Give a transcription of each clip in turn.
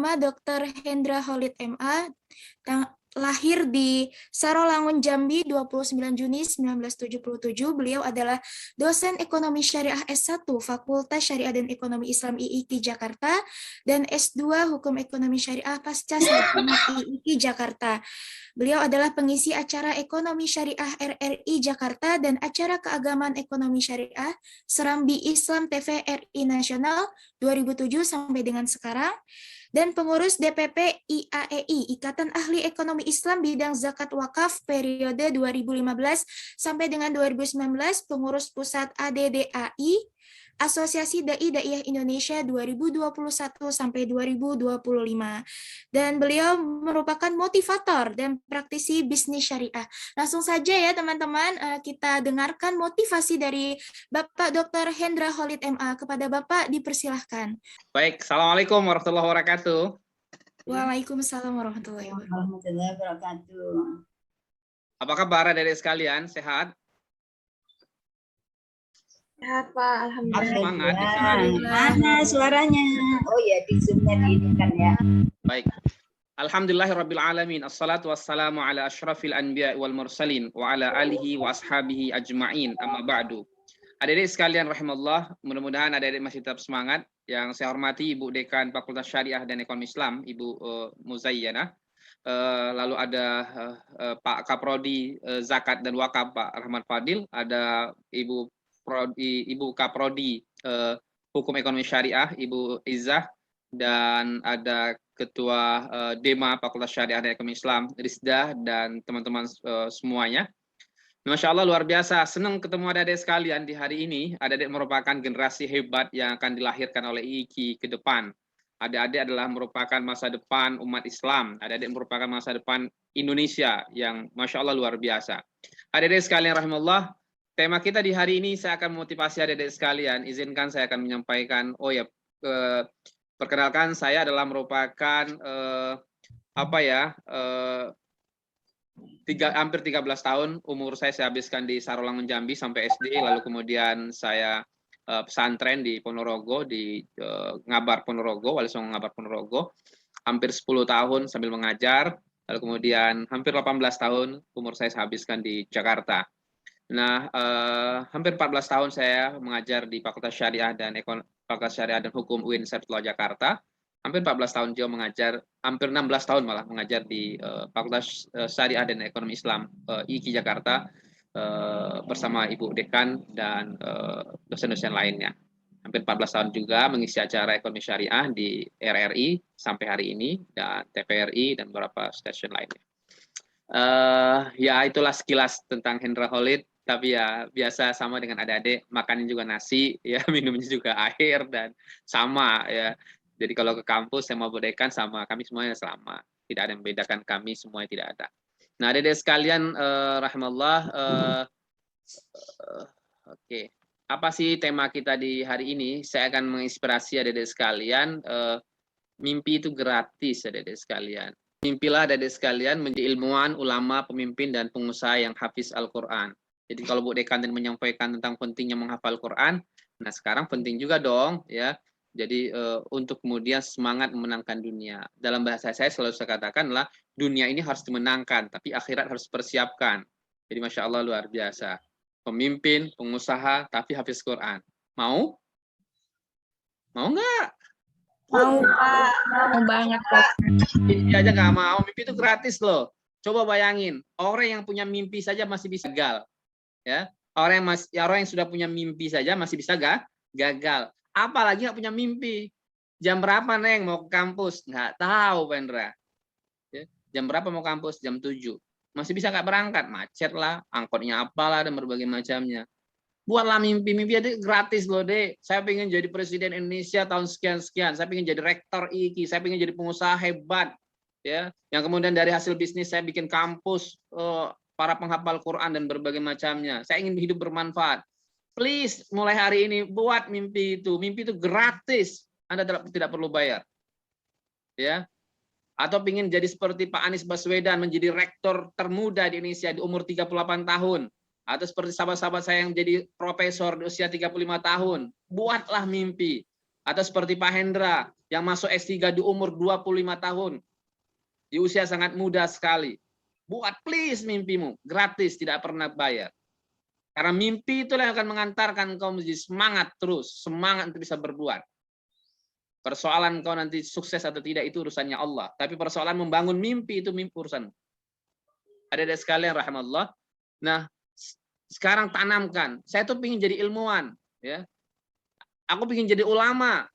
bernama Dr. Hendra Khalid MA, lahir di Sarolangun, Jambi 29 Juni 1977. Beliau adalah dosen Ekonomi Syariah S1 Fakultas Syariah dan Ekonomi Islam IIKI Jakarta dan S2 Hukum Ekonomi Syariah Pasca Sarjana IIKI Jakarta. Beliau adalah pengisi acara Ekonomi Syariah RRI Jakarta dan acara Keagamaan Ekonomi Syariah Serambi Islam TV RI Nasional 2007 sampai dengan sekarang, dan pengurus DPP IAEI, Ikatan Ahli Ekonomi Islam Bidang Zakat Wakaf periode 2015 sampai dengan 2019, pengurus pusat ADDAI, Asosiasi Dai Daiyah Indonesia 2021 sampai 2025. Dan beliau merupakan motivator dan praktisi bisnis syariah. Langsung saja ya teman-teman, kita dengarkan motivasi dari Bapak Dr. Hendra Khalid MA. Kepada Bapak dipersilahkan. Baik, Assalamualaikum warahmatullahi wabarakatuh. Waalaikumsalam warahmatullahi wabarakatuh. Apa kabar adik-adik sekalian? Sehat? Sehat, Pak. Alhamdulillah. Semangat. Mana suaranya? Oh ya, di Zoom-nya ini kan ya. Baik. Alhamdulillahirabbil alamin. Assalatu wassalamu ala asyrafil anbiya wal mursalin wa ala alihi wa ashabihi ajma'in. Amma ba'du. Adik-adik sekalian rahimallah, mudah-mudahan adik-adik masih tetap semangat. Yang saya hormati Ibu Dekan Fakultas Syariah dan Ekonomi Islam, Ibu Muzayyanah. Lalu ada Pak Kaprodi Zakat dan Wakaf, Pak Rahmat Fadil. Ada Ibu Kaprodi Hukum Ekonomi Syariah, Ibu Izzah. Dan ada Ketua Dema Fakultas Syariah dan Ekonomi Islam, Rizda, dan teman-teman semuanya. Masya Allah, luar biasa. Senang ketemu adik-adik sekalian di hari ini. Adik-adik merupakan generasi hebat yang akan dilahirkan oleh IIKI ke depan. Adik-adik adalah merupakan masa depan umat Islam. Adik-adik merupakan masa depan Indonesia yang Masya Allah luar biasa. Adik-adik sekalian rahimahullah, tema kita di hari ini saya akan memotivasi adik-adik sekalian. Izinkan saya akan menyampaikan, perkenalkan, saya adalah merupakan hampir 13 tahun umur saya habiskan di Sarolangun Jambi sampai SD, lalu kemudian saya pesantren di Ponorogo, di Ngabar Ponorogo, Wali Songo Ngabar Ponorogo, hampir 10 tahun sambil mengajar, lalu kemudian hampir 18 tahun umur saya habiskan di Jakarta. Nah, hampir 14 tahun saya mengajar di Fakultas Syariah dan Fakultas Syariah dan Hukum UIN Syarifullah Jakarta. Hampir 14 tahun juga mengajar, hampir 16 tahun malah mengajar di Fakultas Syariah dan Ekonomi Islam IIKI Jakarta bersama Ibu Dekan dan dosen-dosen lainnya. Hampir 14 tahun juga mengisi acara Ekonomi Syariah di RRI sampai hari ini, dan TVRI dan beberapa stasiun lainnya. Ya itulah sekilas tentang Hendra Khalid. Tapi ya biasa sama dengan adik-adik, makannya juga nasi, ya minumnya juga air, dan sama ya. Jadi kalau ke kampus saya mau bodekan sama kami semuanya sama, tidak ada yang membedakan kami, semuanya tidak ada. Nah adik-adik sekalian rahimallah, oke. Apa sih tema kita di hari ini? Saya akan menginspirasi adik-adik sekalian, mimpi itu gratis adik-adik sekalian. Mimpilah adik-adik sekalian menjadi ilmuwan, ulama, pemimpin, dan pengusaha yang hafiz Al-Quran. Jadi kalau Bu Dekan menyampaikan tentang pentingnya menghafal Quran, nah sekarang penting juga dong ya. Jadi untuk kemudian semangat memenangkan dunia. Dalam bahasa saya selalu saya katakan adalah dunia ini harus dimenangkan, tapi akhirat harus dipersiapkan. Jadi Masya Allah luar biasa. Pemimpin, pengusaha, tapi hafiz Quran. Mau? Mau nggak? Mau, Pak. Mau banget, Pak. Ini aja nggak mau. Mimpi itu gratis loh. Coba bayangin, orang yang punya mimpi saja masih bisa gagal. Ya, orang yang sudah punya mimpi saja masih bisa gagal. Apalagi nggak punya mimpi. Jam berapa Neng mau ke kampus? Nggak tahu Pendra. Ya, jam berapa mau kampus? Jam 7. Masih bisa nggak berangkat? Macet lah, angkotnya apalah, dan berbagai macamnya. Buatlah mimpi itu gratis loh Dek. Saya pengen jadi presiden Indonesia tahun sekian-sekian. Saya pengen jadi rektor IIKI. Saya pengen jadi pengusaha hebat. Ya, yang kemudian dari hasil bisnis saya bikin kampus para penghafal Quran dan berbagai macamnya. Saya ingin hidup bermanfaat. Please, mulai hari ini buat mimpi itu. Mimpi itu gratis. Anda tidak perlu bayar. Ya. Atau ingin jadi seperti Pak Anies Baswedan, menjadi rektor termuda di Indonesia di umur 38 tahun. Atau seperti sahabat-sahabat saya yang menjadi profesor di usia 35 tahun. Buatlah mimpi. Atau seperti Pak Hendra, yang masuk S3 di umur 25 tahun. Di usia sangat muda sekali. Buat please mimpimu, gratis, tidak pernah bayar. Karena mimpi itulah yang akan mengantarkan kau menjadi semangat terus, semangat untuk bisa berbuat. Persoalan kau nanti sukses atau tidak itu urusannya Allah. Tapi persoalan membangun mimpi itu mimpi urusan. Adik-adik sekalian rahimallah. Nah, sekarang tanamkan. Saya tuh ingin jadi ilmuwan, ya. Aku ingin jadi ulama.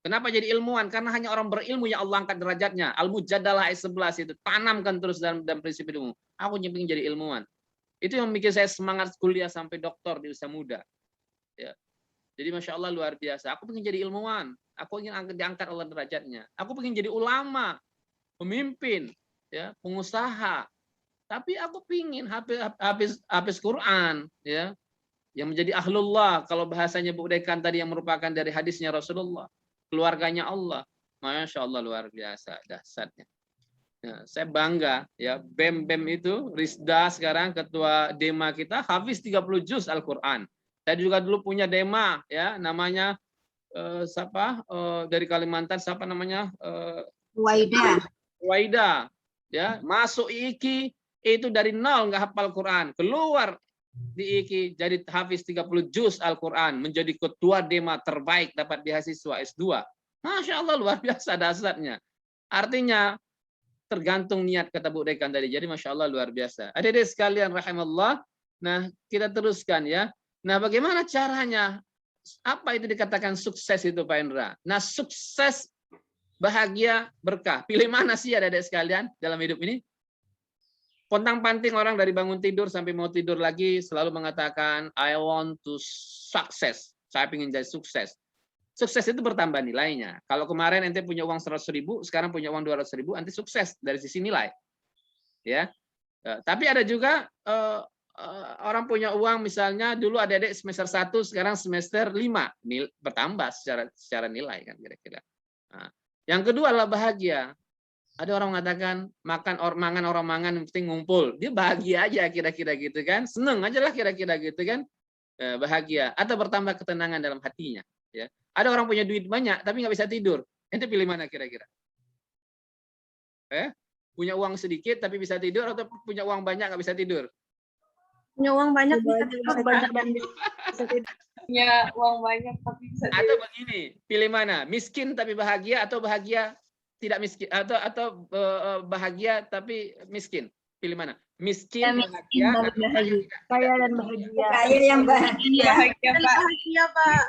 Kenapa jadi ilmuwan? Karena hanya orang berilmu yang Allah angkat derajatnya. Al-Mujadalah ayat 11 itu. Tanamkan terus dalam prinsip hidupmu. Aku ingin jadi ilmuwan. Itu yang bikin saya semangat kuliah sampai doktor di usia muda. Ya. Jadi Masya Allah luar biasa. Aku ingin jadi ilmuwan. Aku ingin diangkat Allah derajatnya. Aku ingin jadi ulama, pemimpin, ya, pengusaha. Tapi aku ingin habis Quran, ya, yang menjadi ahlullah. Kalau bahasanya Bu Dekan tadi yang merupakan dari hadisnya Rasulullah. Keluarganya Allah. Masya Allah luar biasa dahsyatnya. Ya, saya bangga ya, BEM itu Rizda sekarang ketua Dema kita hafiz 30 juz Al-Qur'an. Saya juga dulu punya Dema ya, namanya siapa dari Kalimantan, siapa namanya? Waida. Ya, masuk IIKI itu dari nol nggak hafal Quran, keluar di IIKI jadi hafiz 30 juz Al-Qur'an, menjadi ketua Dema terbaik, dapat beasiswa S2. Masya Allah luar biasa dahsyatnya. Artinya tergantung niat, kata Bu Dekan tadi. Jadi Masya Allah luar biasa. Adik-adik sekalian rahimallah. Nah, kita teruskan ya. Nah, bagaimana caranya? Apa itu dikatakan sukses itu Pak Indra? Nah, sukses, bahagia, berkah. Pilih mana sih adik-adik sekalian dalam hidup ini? Pontang-panting orang dari bangun tidur sampai mau tidur lagi selalu mengatakan I want to success. Saya ingin jadi sukses. Sukses itu bertambah nilainya. Kalau kemarin ente punya uang 100.000, sekarang punya uang 200.000, ente sukses dari sisi nilai. Ya. Tapi ada juga orang punya uang misalnya dulu adik-adik semester 1, sekarang semester 5, bertambah secara nilai kan kira-kira. Nah, yang kedua adalah bahagia. Ada orang mengatakan makan orang mangan yang penting ngumpul. Dia bahagia aja kira-kira gitu kan. Seneng aja lah kira-kira gitu kan. Bahagia atau bertambah ketenangan dalam hatinya, ya. Ada orang punya duit banyak tapi nggak bisa tidur. Ente pilih mana kira-kira? Punya uang sedikit tapi bisa tidur atau punya uang banyak nggak bisa tidur? Punya uang banyak bisa tidur, banyak dan bisa tidur. Punya uang banyak tapi bisa tidur. Atau begini, pilih mana? Miskin tapi bahagia atau bahagia tidak miskin atau bahagia tapi miskin? Pilih mana? Miskin, miskin bahagia, kaya dan bahagia. Kaya yang bahagia. Bahagia, Pak.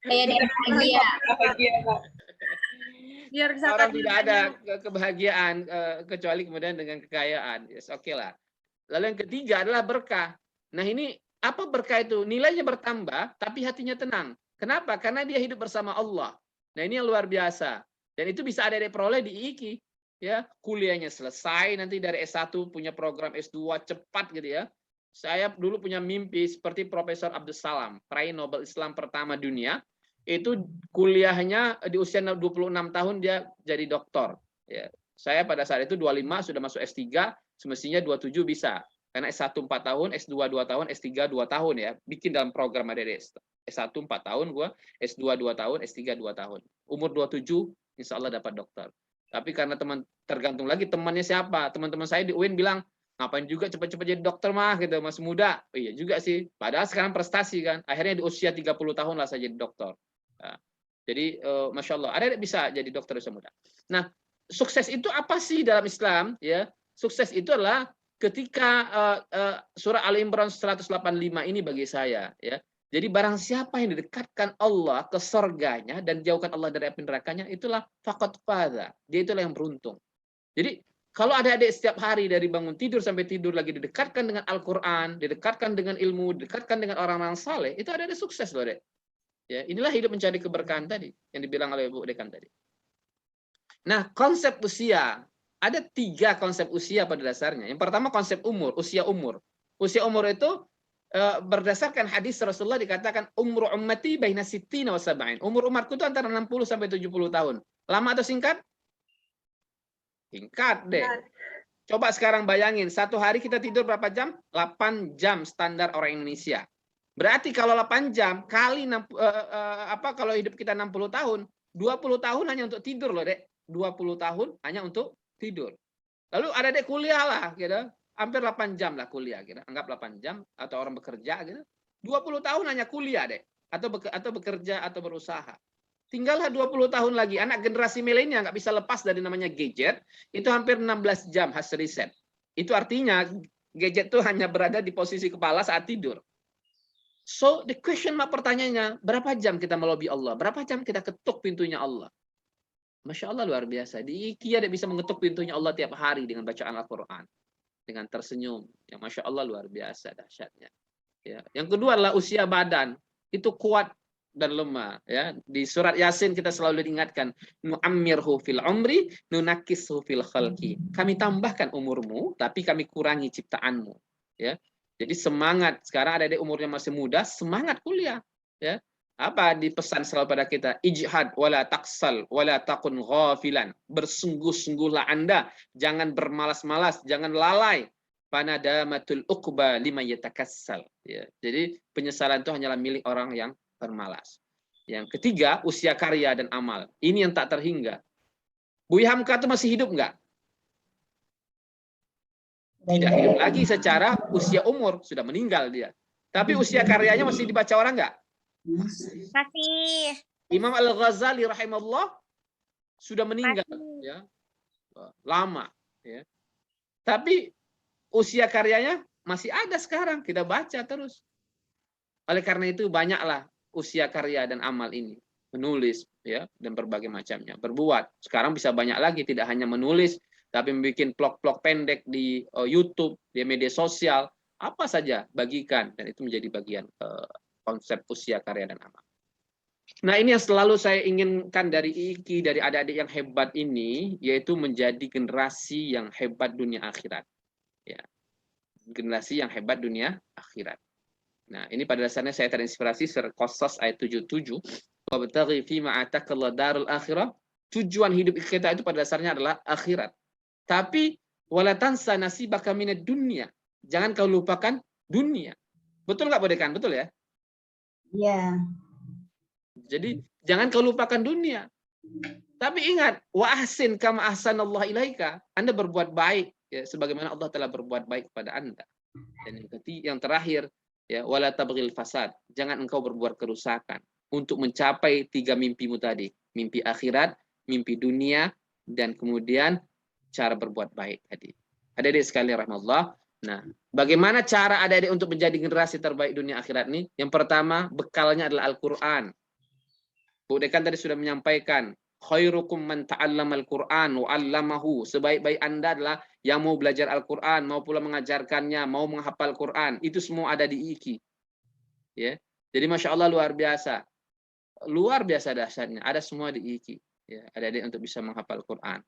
Kaya dan bahagia. Bahagia, Pak. Biar bisa orang tidak ada kebahagiaan kecuali kemudian dengan kekayaan. Yes, oke lah. Lalu yang ketiga adalah berkah. Nah, ini apa berkah itu? Nilainya bertambah tapi hatinya tenang. Kenapa? Karena dia hidup bersama Allah. Nah, ini yang luar biasa. Dan itu bisa ada peroleh di IIKI. Ya, kuliahnya selesai, nanti dari S1 punya program S2 cepat gitu ya. Saya dulu punya mimpi seperti Profesor Abdul Salam, peraih Nobel Islam pertama dunia. Itu kuliahnya di usia 26 tahun dia jadi doktor. Ya. Saya pada saat itu 25 sudah masuk S3, semestinya 27 bisa. Karena S1 4 tahun, S2 2 tahun, S3 2 tahun ya. Bikin dalam program ADDS. S1 4 tahun gua, S2 2 tahun, S3 2 tahun. Umur 27 insya Allah dapat dokter. Tapi karena tergantung lagi temannya siapa. Teman-teman saya di UIN bilang, ngapain juga cepat-cepat jadi dokter mah gitu, masih muda. Oh, iya juga sih. Padahal sekarang prestasi kan. Akhirnya di usia 30 tahun lah saya jadi dokter. Nah, jadi Masya Allah, ada bisa jadi dokter usia muda. Nah, sukses itu apa sih dalam Islam? Ya, sukses itu adalah ketika surah Al Imran 185 ini bagi saya. Ya, jadi barang siapa yang didekatkan Allah ke surganya dan jauhkan Allah dari api nerakanya, itulah faqad faza. Dia itulah yang beruntung. Jadi kalau adik-adik setiap hari dari bangun tidur sampai tidur lagi didekatkan dengan Al-Quran, didekatkan dengan ilmu, didekatkan dengan orang-orang saleh, itu adik-adik sukses loh, Dek. Ya, inilah hidup mencari keberkahan tadi yang dibilang oleh Bu Dekan tadi. Nah, konsep usia, ada 3 konsep usia pada dasarnya. Yang pertama konsep umur, usia umur. Usia umur itu berdasarkan hadis Rasulullah dikatakan umur ummati baina sittina wa sab'in. Umur umatku itu antara 60 sampai 70 tahun. Lama atau singkat? Singkat deh. Coba sekarang bayangin, satu hari kita tidur berapa jam? 8 jam standar orang Indonesia. Berarti kalau 8 jam kali kalau hidup kita 60 tahun, 20 tahun hanya untuk tidur loh, Dek. 20 tahun hanya untuk tidur. Lalu ada Dek kuliah lah, gitu. Hampir 8 jam lah kuliah, gitu. Anggap 8 jam, atau orang bekerja, gitu. 20 tahun hanya kuliah, Dek. Atau bekerja, atau berusaha. Tinggallah 20 tahun lagi. Anak generasi milenial nggak bisa lepas dari namanya gadget. Itu hampir 16 jam hasil riset. Itu artinya gadget itu hanya berada di posisi kepala saat tidur. So, the question mark pertanyaannya, berapa jam kita melobi Allah? Berapa jam kita ketuk pintunya Allah? Masya Allah luar biasa. Di IKEA dia bisa mengetuk pintunya Allah tiap hari dengan bacaan Al-Quran. Dengan tersenyum. Ya, Masya Allah luar biasa dahsyatnya. Ya. Yang kedua adalah usia badan. Itu kuat dan lemah. Ya. Di surat Yasin kita selalu diingatkan. Nu'ammirhu fil umri, nunakishu fil khalqi. Kami tambahkan umurmu, tapi kami kurangi ciptaanmu. Ya. Jadi semangat. Sekarang ada umurnya masih muda, semangat kuliah. Ya. Apa dipesan selalu pada kita? Ijhad wala taksal wala takun ghafilan. Bersungguh-sungguhlah Anda, jangan bermalas-malas, jangan lalai. Panadamatul uqba lima yatakassal. Ya. Jadi penyesalan itu hanyalah milik orang yang bermalas. Yang ketiga, usia karya dan amal. Ini yang tak terhingga. Buya Hamka itu masih hidup enggak? Tidak hidup lagi secara usia umur, sudah meninggal dia. Tapi usia karyanya masih dibaca orang enggak? Masih. Imam Al-Ghazali rahimahullah sudah meninggal, ya. Lama, ya. Tapi usia karyanya masih ada sekarang, kita baca terus. Oleh karena itu banyaklah usia karya dan amal ini, menulis, ya, dan berbagai macamnya, berbuat. Sekarang bisa banyak lagi, tidak hanya menulis, tapi membuat vlog-vlog pendek di YouTube, di media sosial, apa saja bagikan, dan itu menjadi bagian konsep usia karya dan amal. Nah, ini yang selalu saya inginkan dari IKI, dari adik-adik yang hebat ini, yaitu menjadi generasi yang hebat dunia akhirat. Ya. Generasi yang hebat dunia akhirat. Nah, ini pada dasarnya saya terinspirasi surat Qasas ayat 77. Wabtaghi fima atakallahu darul akhirah. Tujuan hidup kita itu pada dasarnya adalah akhirat. Tapi wala tansa nasibaka minad dunya. Jangan kau lupakan dunia. Betul nggak, Bodekan? Betul ya? Iya. Jadi jangan kau lupakan dunia. Tapi ingat, wa ahsin kama ahsanallahu ilaika. Anda berbuat baik ya, sebagaimana Allah telah berbuat baik kepada Anda. Dan yang ketiga, yang terakhir, ya, wala tabghil fasad. Jangan engkau berbuat kerusakan untuk mencapai 3 mimpimu tadi. Mimpi akhirat, mimpi dunia, dan kemudian cara berbuat baik tadi. Adik-adik sekalian rahmatullah. Nah, bagaimana cara adik-adik untuk menjadi generasi terbaik dunia akhirat ini? Yang pertama, bekalnya adalah Al-Qur'an. Bu Dekan tadi sudah menyampaikan, khairukum man ta'allamal Qur'an wa 'allamahu. Sebaik-baik Anda adalah yang mau belajar Al-Qur'an, mau pula mengajarkannya, mau menghafal Qur'an. Itu semua ada di IKI. Ya. Jadi Masya Allah luar biasa. Luar biasa dahsyatnya. Ada semua di IKI. Ya, adik-adik untuk bisa menghafal Qur'an.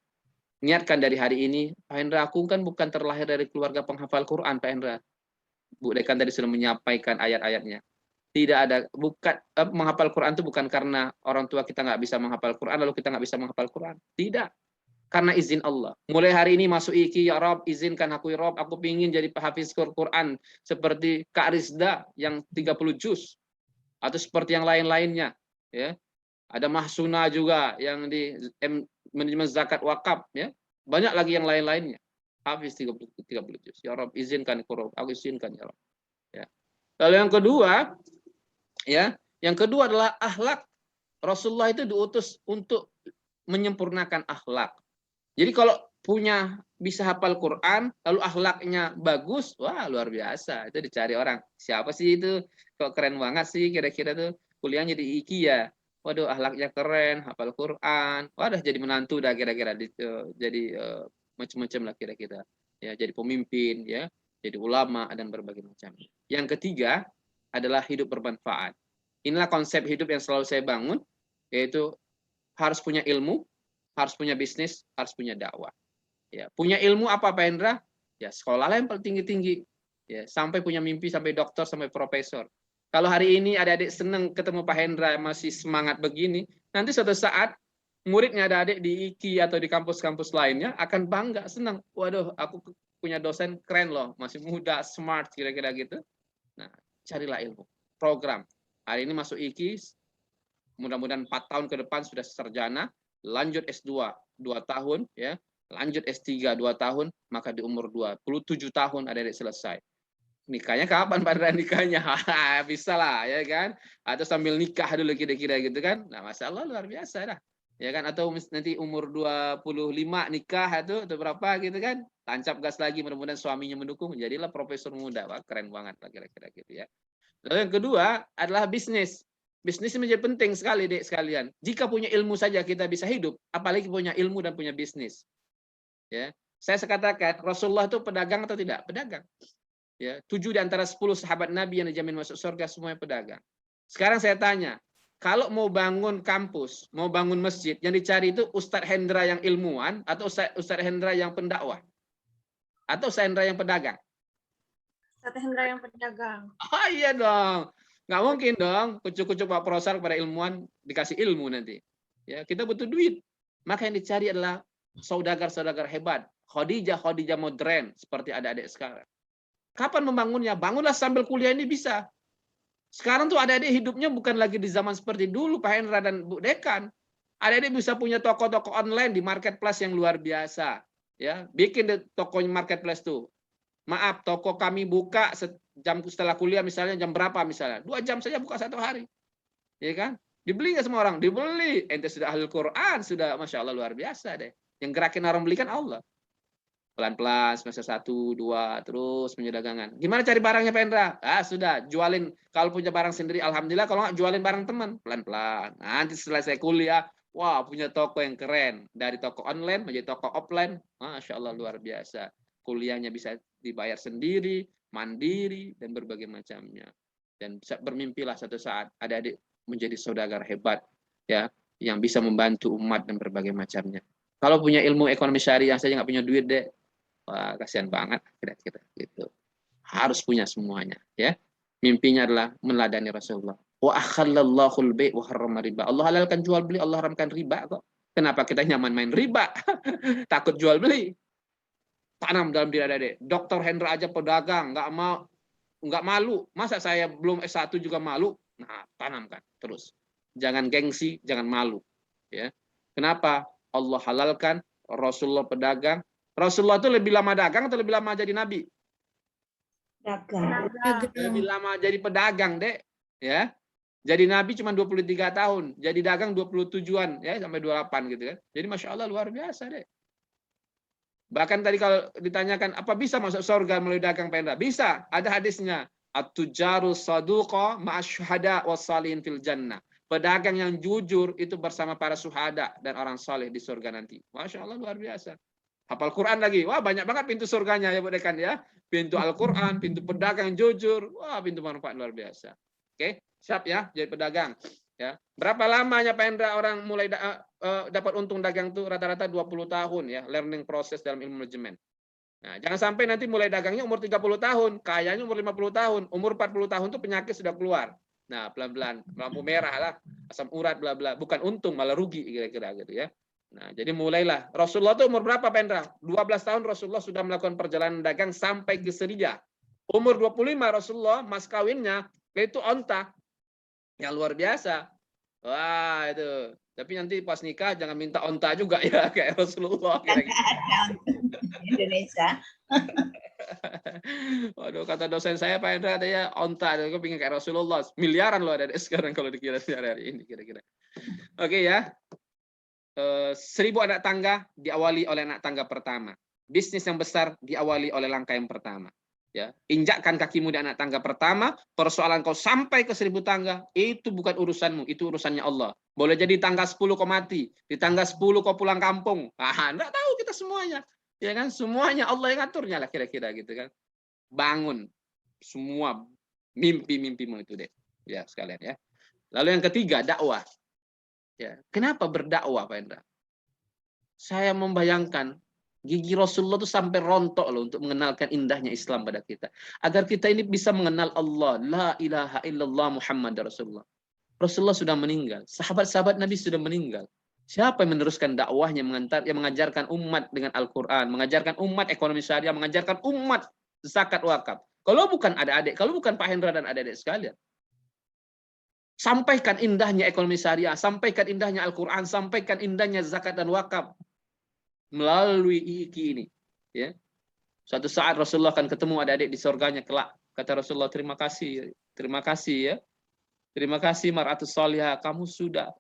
Niatkan dari hari ini, Pak Hendra, aku kan bukan terlahir dari keluarga penghafal Quran, Pak Hendra. Bu Dekan tadi sudah menyampaikan ayat-ayatnya. Tidak ada, bukan menghafal Quran itu bukan karena orang tua kita nggak bisa menghafal Quran, lalu kita nggak bisa menghafal Quran. Tidak. Karena izin Allah. Mulai hari ini masuk IKI, ya Rob, izinkan aku, ya Rob, aku ingin jadi hafiz Quran seperti Kak Rizda yang 30 juz. Atau seperti yang lain-lainnya. Ya. Ada Mahsuna juga yang di manajemen zakat wakaf, ya. Banyak lagi yang lain-lainnya. Habis 30 juz. Ya Rob, izinkan aku izinkan ya Rob. Ya. Lalu yang kedua, ya, yang kedua adalah akhlak. Rasulullah itu diutus untuk menyempurnakan akhlak. Jadi kalau punya bisa hafal Quran, lalu akhlaknya bagus, wah luar biasa. Itu dicari orang. Siapa sih itu? Kok keren banget sih kira-kira tuh kuliahnya di IKI ya. Waduh, akhlaknya keren, hafal Quran. Waduh, jadi menantu dah kira-kira. Jadi macam-macam lah kira-kira. Ya, jadi pemimpin, ya, jadi ulama dan berbagai macam. Yang ketiga adalah hidup bermanfaat. Inilah konsep hidup yang selalu saya bangun, yaitu harus punya ilmu, harus punya bisnis, harus punya dakwah. Ya, punya ilmu apa, Pak Hendra? Ya, sekolahlah yang paling tinggi-tinggi. Ya, sampai punya mimpi sampai dokter sampai profesor. Kalau hari ini adik-adik senang ketemu Pak Hendra yang masih semangat begini, nanti suatu saat muridnya adik-adik di IKI atau di kampus-kampus lainnya akan bangga, senang. Waduh, aku punya dosen keren loh, masih muda, smart, kira-kira gitu. Nah, carilah ilmu. Program. Hari ini masuk IKI, mudah-mudahan 4 tahun ke depan sudah sarjana, lanjut S2 2 tahun, ya, lanjut S3 2 tahun, maka di umur 27 tahun adik-adik selesai. Nikahnya kapan pada nikahnya? Bisa lah, ya kan? Atau sambil nikah dulu kira-kira gitu kan? Nah, Masya Allah luar biasa dah. Ya kan? Atau nanti umur 25 nikah atau berapa gitu kan? Tancap gas lagi, mudah-mudahan suaminya mendukung, jadilah profesor muda. Wah, keren banget lah kira-kira gitu ya. Lalu yang kedua adalah bisnis. Bisnis menjadi penting sekali, Dek sekalian. Jika punya ilmu saja kita bisa hidup, apalagi punya ilmu dan punya bisnis. Ya, saya katakan Rasulullah itu pedagang atau tidak? Pedagang. Ya, 7 di antara 10 sahabat Nabi yang dijamin masuk surga semuanya pedagang. Sekarang saya tanya, kalau mau bangun kampus, mau bangun masjid, yang dicari itu Ustadz Hendra yang ilmuwan atau Ustadz Hendra yang pendakwah? Atau Ustadz Hendra yang pedagang? Ustadz Hendra yang pedagang. Oh iya dong. Nggak mungkin dong kucuk-kucuk Pak Profesor kepada ilmuwan dikasih ilmu nanti. Ya, kita butuh duit. Maka yang dicari adalah saudagar-saudagar hebat. Khadijah modern seperti adik-adik sekarang. Kapan membangunnya? Bangunlah sambil kuliah ini bisa. Sekarang tuh adik-adik hidupnya bukan lagi di zaman seperti dulu Pak Hendra dan Bu Dekan. Adik-adik bisa punya toko-toko online di marketplace yang luar biasa. Ya, bikin toko marketplace tuh. Maaf, toko kami buka jam setelah kuliah misalnya jam berapa misalnya? 2 jam saja buka 1 hari. Ya kan? Dibeli nggak semua orang? Dibeli. Ente sudah ahli Quran, sudah Masya Allah luar biasa deh. Yang gerakin orang beli kan Allah. Pelan-pelan, semester 1, 2, terus punya dagangan. Gimana cari barangnya Pak Hendra? Ah, sudah, jualin. Kalau punya barang sendiri, Alhamdulillah. Kalau nggak, jualin barang teman. Pelan-pelan. Nanti setelah saya kuliah, wah, punya toko yang keren. Dari toko online menjadi toko offline. Masya Allah, luar biasa. Kuliahnya bisa dibayar sendiri, mandiri, dan berbagai macamnya. Dan bermimpilah satu saat adik-adik menjadi saudagar hebat, ya, yang bisa membantu umat dan berbagai macamnya. Kalau punya ilmu ekonomi syariah saja nggak punya duit deh, wah kasihan banget kira-kira gitu. Harus punya semuanya, ya. Mimpinya adalah meladani Rasulullah. Wa akhallallahu al-bai' wa harrama riba. Allah halalkan jual beli, Allah haramkan riba kok. Kenapa kita nyaman main riba? Takut jual beli. Tanam dalam diri adik. Dr. Hendra aja pedagang, nggak malu. Masa saya belum S1 juga malu? Nah, tanamkan terus. Jangan gengsi, jangan malu. Ya. Kenapa? Allah halalkan, Rasulullah pedagang. Rasulullah itu lebih lama dagang atau lebih lama jadi nabi? Dagang. Lebih lama jadi pedagang, Dek. Ya. Jadi nabi cuma 23 tahun, jadi dagang 27-an ya sampai 28 gitu kan. Jadi Masya Allah luar biasa, Dek. Bahkan tadi kalau ditanyakan apa bisa masuk surga melalui dagang Pak Hendra? Bisa, ada hadisnya. At-tujaru saduqa ma'asyhada wassalihin fil jannah. Pedagang yang jujur itu bersama para syuhada dan orang saleh di surga nanti. Masya Allah luar biasa. Hafal Quran lagi. Wah, banyak banget pintu surganya ya Bu Dekan ya. Pintu Al-Quran, pintu pedagang yang jujur. Wah, pintu manfaat luar biasa. Oke, siap ya jadi pedagang. Ya. Berapa lamanya Pak Hendra orang mulai dapat untung dagang itu rata-rata 20 tahun ya, learning proses dalam ilmu manajemen. Nah, jangan sampai nanti mulai dagangnya umur 30 tahun, kayanya umur 50 tahun, umur 40 tahun tuh penyakit sudah keluar. Nah, pelan-pelan lampu merah lah, asam urat bla bla, bukan untung malah rugi kira-kira gitu ya. Nah, jadi mulailah. Rasulullah tuh umur berapa Pak Hendra? 12 tahun Rasulullah sudah melakukan perjalanan dagang sampai ke Syria. Umur 25 Rasulullah mas kawinnya itu onta. Yang luar biasa. Wah, itu. Tapi nanti pas nikah jangan minta onta juga ya kayak Rasulullah. Indonesia. Waduh, kata dosen saya Pak Hendra katanya onta, aku pengen kayak Rasulullah. Miliaran loh ada sekarang kalau dikira hari ini kira-kira. Oke ya. 1000 anak tangga diawali oleh anak tangga pertama. Bisnis yang besar diawali oleh langkah yang pertama. Ya, injakkan kakimu di anak tangga pertama, persoalan kau sampai ke 1000 tangga, itu bukan urusanmu, itu urusannya Allah. Boleh jadi tangga 10 kau mati, di tangga 10 kau pulang kampung. Ah, enggak tahu kita semuanya. Ya kan, semuanya Allah yang aturnya lah kira-kira gitu kan. Bangun semua mimpi-mimpimu itu deh. Ya, sekalian ya. Lalu yang ketiga, dakwah. Ya, kenapa berdakwah, Pak Hendra? Saya membayangkan gigi Rasulullah itu sampai rontok loh untuk mengenalkan indahnya Islam pada kita. Agar kita ini bisa mengenal Allah. La ilaha illallah Muhammad Rasulullah. Rasulullah sudah meninggal. Sahabat-sahabat Nabi sudah meninggal. Siapa yang meneruskan dakwahnya, yang mengajarkan umat dengan Al-Quran, mengajarkan umat ekonomi syariah, mengajarkan umat zakat wakaf. Kalau bukan adik-adik, kalau bukan Pak Hendra dan adik-adik sekalian. Sampaikan indahnya ekonomi syariah, sampaikan indahnya Al-Quran, sampaikan indahnya zakat dan wakaf melalui IIKI ini. Ya. Suatu saat Rasulullah akan ketemu adik-adik di surganya kelak. Kata Rasulullah, terima kasih ya. Terima kasih Mar'atus Salihah, kamu sudah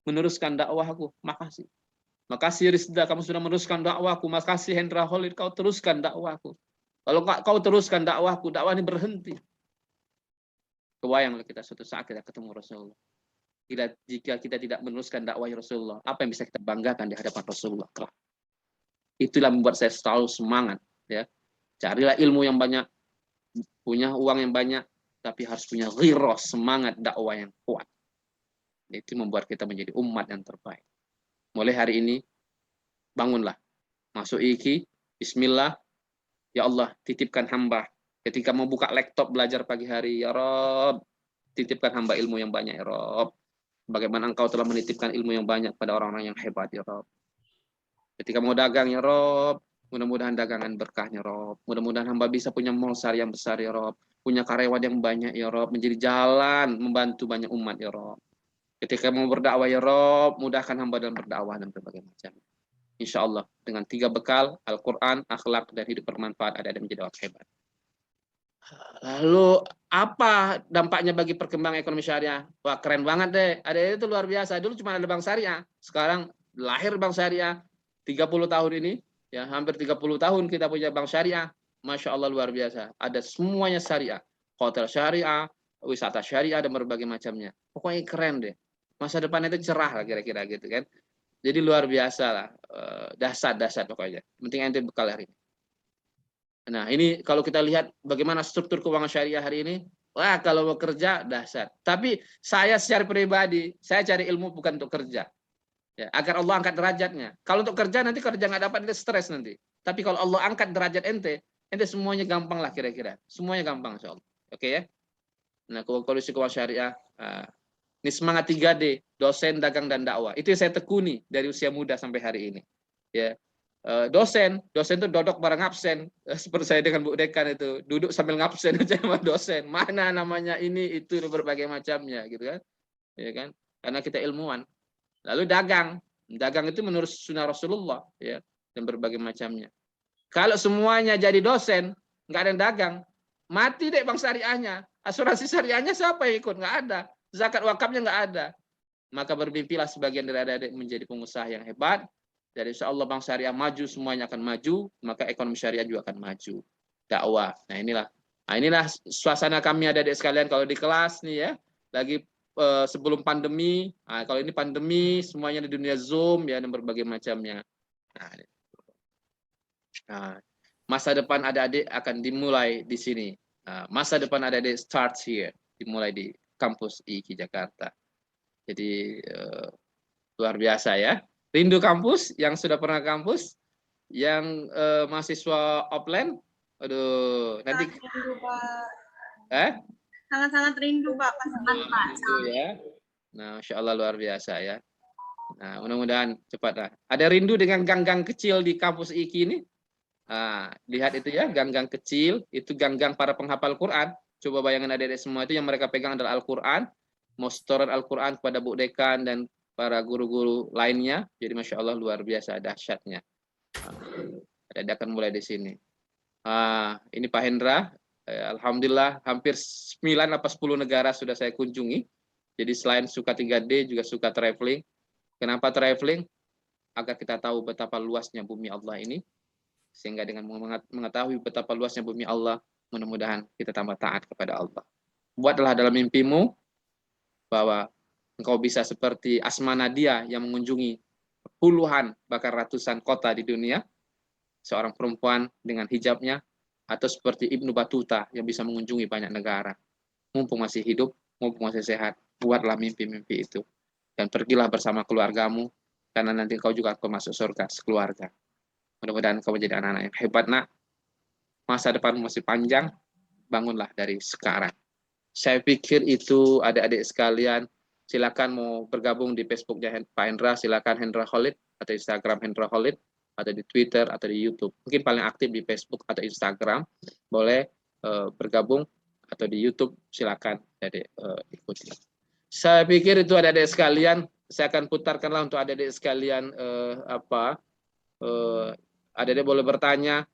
meneruskan dakwahku. Makasih. Makasih Rizda, kamu sudah meneruskan dakwahku. Makasih Hendra Khalid, kau teruskan dakwahku. Kalau kau teruskan dakwahku, dakwah ini berhenti. Kebayanglah kita suatu saat kita ketemu Rasulullah. Jika kita tidak meneruskan dakwah Rasulullah, apa yang bisa kita banggakan di hadapan Rasulullah? Itulah membuat saya selalu semangat. Ya, carilah ilmu yang banyak, punya uang yang banyak, tapi harus punya ghirah, semangat dakwah yang kuat. Itu membuat kita menjadi umat yang terbaik. Mulai hari ini, bangunlah. Masuk IIKI, bismillah, ya Allah, titipkan hamba. Ketika mau buka laptop belajar pagi hari, ya Rob, titipkan hamba ilmu yang banyak, ya Rob. Bagaimana engkau telah menitipkan ilmu yang banyak pada orang-orang yang hebat, ya Rob. Ketika mau dagang, ya Rob, mudah-mudahan dagangan berkahnya, Rob. Mudah-mudahan hamba bisa punya mall yang besar, ya Rob. Punya karyawan yang banyak, ya Rob. Menjadi jalan, membantu banyak umat, ya Rob. Ketika mau berdakwah, ya Rob, mudahkan hamba dalam berdakwah dan berbagai macam. Insya Allah, dengan 3 bekal, Al-Quran, akhlak, dan hidup bermanfaat, ada menjadi orang hebat. Lalu apa dampaknya bagi perkembangan ekonomi syariah? Wah, keren banget deh. Ada itu luar biasa. Dulu cuma ada bank syariah. Sekarang lahir bank syariah 30 tahun ini, ya hampir 30 tahun kita punya bank syariah. Masya Allah luar biasa. Ada semuanya syariah. Hotel syariah, wisata syariah, dan berbagai macamnya. Pokoknya keren deh. Masa depan itu cerah lah kira-kira gitu kan. Jadi luar biasa lah. Dahsyat pokoknya. Penting ente bekal hari ini. Nah, ini kalau kita lihat bagaimana struktur keuangan syariah hari ini, wah kalau mau kerja dahsyat. Tapi saya secara pribadi, saya cari ilmu bukan untuk kerja. Ya, agar Allah angkat derajatnya. Kalau untuk kerja nanti kerja nggak dapat, itu stres nanti. Tapi kalau Allah angkat derajat ente semuanya gampang lah kira-kira. Semuanya gampang insyaallah. Oke ya. Nah, kondisi keuangan syariah, ini semangat 3D, dosen, dagang, dan dakwah. Itu yang saya tekuni dari usia muda sampai hari ini. Ya. Dosen itu duduk bareng absen, seperti saya dengan Bu Dekan itu duduk sambil ngabsen aja sama dosen, mana namanya ini itu berbagai macamnya gitu kan, ya kan, karena kita ilmuwan. Lalu dagang itu menurut sunnah Rasulullah, ya, dan berbagai macamnya. Kalau semuanya jadi dosen, nggak ada yang dagang, mati deh bank syariahnya, asuransi syariahnya siapa yang ikut, nggak ada, zakat wakafnya nggak ada. Maka bermimpilah sebagian dari adik-adik menjadi pengusaha yang hebat. Jadi insya Allah bank syariah maju, semuanya akan maju, maka ekonomi syariah juga akan maju. Dakwah. Nah inilah suasana kami adik-adik sekalian kalau di kelas nih ya. Lagi sebelum pandemi. Nah, kalau ini pandemi, semuanya di dunia Zoom ya dan berbagai macamnya. Nah, masa depan adik-adik akan dimulai di sini. Nah, masa depan adik-adik starts here, dimulai di kampus IIKI Jakarta. Jadi luar biasa ya. Rindu kampus, yang sudah pernah kampus, yang mahasiswa offline, aduh, nanti Rindu, Pak. Sangat-sangat rindu, Pak. Itu ya. Nah, Masya Allah luar biasa ya. Nah, mudah-mudahan cepat lah. Ada rindu dengan gang-gang kecil di kampus IIKI ini? Nah, lihat itu ya, gang-gang kecil, itu gang-gang para penghafal Quran. Coba bayangkan adik-adik semua itu yang mereka pegang adalah Al-Quran, mau setoran Al-Quran kepada Bu Dekan dan para guru-guru lainnya. Jadi Masya Allah luar biasa dahsyatnya. Ada akan mulai di sini. Ini Pak Hendra. Alhamdulillah hampir 9 atau 10 negara sudah saya kunjungi. Jadi selain suka 3D juga suka traveling. Kenapa traveling? Agar kita tahu betapa luasnya bumi Allah ini. Sehingga dengan mengetahui betapa luasnya bumi Allah, mudah-mudahan kita tambah taat kepada Allah. Buatlah dalam mimpimu bahwa engkau bisa seperti Asma Nadia yang mengunjungi puluhan bahkan ratusan kota di dunia, seorang perempuan dengan hijabnya, atau seperti Ibnu Battuta yang bisa mengunjungi banyak negara. Mumpung masih hidup, mumpung masih sehat, buatlah mimpi-mimpi itu. Dan pergilah bersama keluargamu, karena nanti kau juga akan masuk surga sekeluarga. Mudah-mudahan kau menjadi anak-anak yang hebat, nak. Masa depanmu masih panjang, bangunlah dari sekarang. Saya pikir itu adik-adik sekalian. Silakan mau bergabung di Facebooknya Pak Hendra, silakan Hendra Khalid, atau Instagram Hendra Khalid, atau di Twitter, atau di YouTube. Mungkin paling aktif di Facebook atau Instagram. Boleh bergabung, atau di YouTube silakan adik ikuti. Saya pikir itu adik-adik sekalian, saya akan putarkanlah untuk adik-adik sekalian adik-adik boleh bertanya.